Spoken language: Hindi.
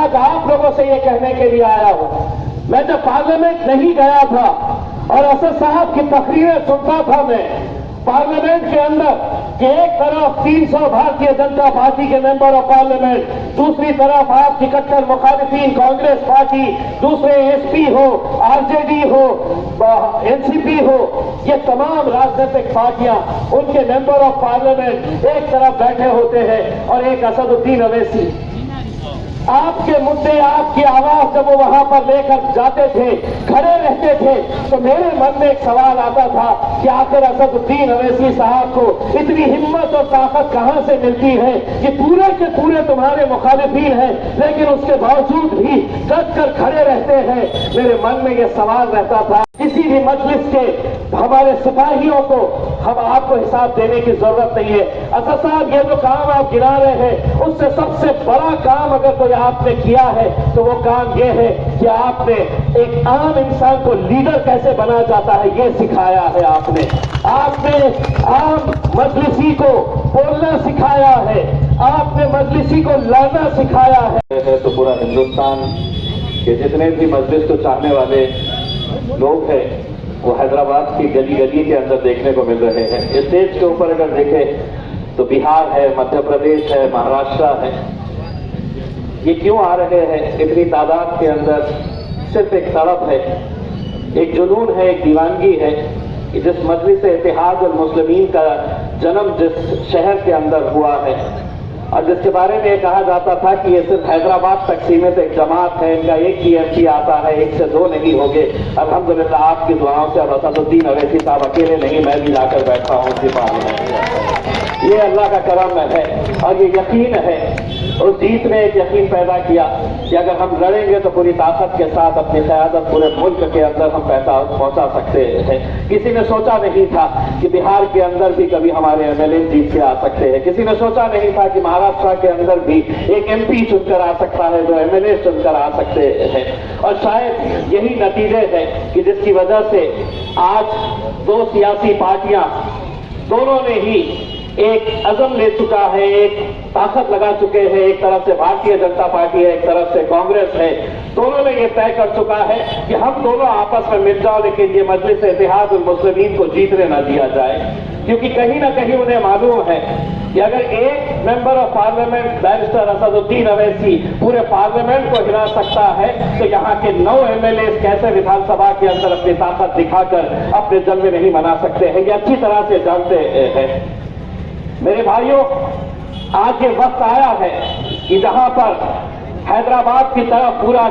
आज आप लोगों से ये कहने के लिए आया हूं। मैं जब पार्लियामेंट नहीं गया था और असद साहब की तकरीरें सुनता था मैं पार्लियामेंट के अंदर कि एक तरफ 300 भारतीय जनता पार्टी के मेंबर ऑफ पार्लियामेंट, दूसरी तरफ आपकी कट्टर मुखालिफिन कांग्रेस पार्टी, दूसरे एसपी हो, आरजेडी हो, एनसीपी हो, ये तमाम राजनीतिक पार्टियां उनके मेंबर ऑफ पार्लियामेंट एक तरफ बैठे होते हैं और एक असदुद्दीन अवैसी आपके मुद्दे, आपकी आवाज जब वो वहां पर लेकर जाते थे, खड़े रहते थे, तो मेरे मन में एक सवाल आता था कि आखिर असदुद्दीन अवैसी साहब को इतनी हिम्मत और ताकत कहां से मिलती है कि पूरे के पूरे तुम्हारे मुखालिफिन हैं, लेकिन उसके बावजूद भी डट कर खड़े रहते हैं। मेरे मन में यह सवाल रहता था, किसी भी मजलिस के हमारे सिपाहियों को हम आपको हिसाब देने की जरूरत नहीं है। असद साहब, ये जो काम आप गिरा रहे हैं, उससे सबसे बड़ा काम अगर कोई आपने किया है तो वो काम ये है कि आपने एक आम इंसान को लीडर कैसे बना जाता है ये सिखाया है। आपने आम मजलिसी को बोलना सिखाया है, आपने मजलिसी को लड़ना सिखाया है। तो पूरा हिंदुस्तान के जितने भी मजलिस को चाहने वाले लोग हैं वो हैदराबाद की गली गली के अंदर देखने को मिल रहे हैं। इस स्टेज के ऊपर अगर देखें तो बिहार है, मध्य प्रदेश है, महाराष्ट्र है। ये क्यों आ रहे हैं इतनी तादाद के अंदर? सिर्फ एक तड़प है, एक जुनून है, एक दीवानगी है कि जिस मजलिस इत्तेहाद और मुस्लिमीन का जन्म जिस शहर के अंदर हुआ है और जिसके बारे में कहा जाता था कि ये सिर्फ हैदराबाद तक सीमित एक जमात है, इनका एक ही एमपी आता है, एक से दो नहीं होंगे। अल्हम्दुलिल्लाह आपकी दुआओं से अब असदुद्दीन अवैसी साहब अकेले नहीं, मैं भी जाकर बैठा हूं उनकी पार्लियामेंट। ये अल्लाह का करम है और ये यकीन है, उस जीत ने एक यकीन पैदा किया कि अगर हम लड़ेंगे तो पूरी ताकत के साथ अपनी क़यादत पूरे मुल्क के अंदर हम पहुंचा सकते हैं। किसी ने सोचा नहीं था कि बिहार के अंदर भी कभी हमारे एमएलए जीत के आ सकते हैं। किसी ने सोचा नहीं था कि महाराष्ट्र के अंदर भी एक एमपी चुनकर आ सकता है, जो एमएलए चुनकर आ सकते हैं। और शायद यही नतीजे है कि जिसकी वजह से आज दो सियासी पार्टियां दोनों ने ही एक अज़म ले चुका है, एक ताकत लगा चुके हैं। एक तरफ से भारतीय जनता पार्टी है, एक तरफ से कांग्रेस है। दोनों ने ये तय कर चुका है कि हम दोनों आपस में मिल जाओ, लेकिन ये मजलिस इत्तेहाद और मुस्लिमीन को जीतने न दिया जाए। क्योंकि कहीं ना कहीं उन्हें मालूम है कि अगर एक member of parliament barrister Asaduddin Owaisi पूरे पार्लियामेंट को हिला सकता है, तो यहाँ के 9 एमएलए कैसे विधानसभा के अंदर अपनी ताकत दिखाकर अपने जलवे नहीं मना सकते हैं, ये अच्छी तरह से जानते हैं। मेरे भाइयों, आज ये वक्त आया है कि जहां पर हैदराबाद की तरफ पूरा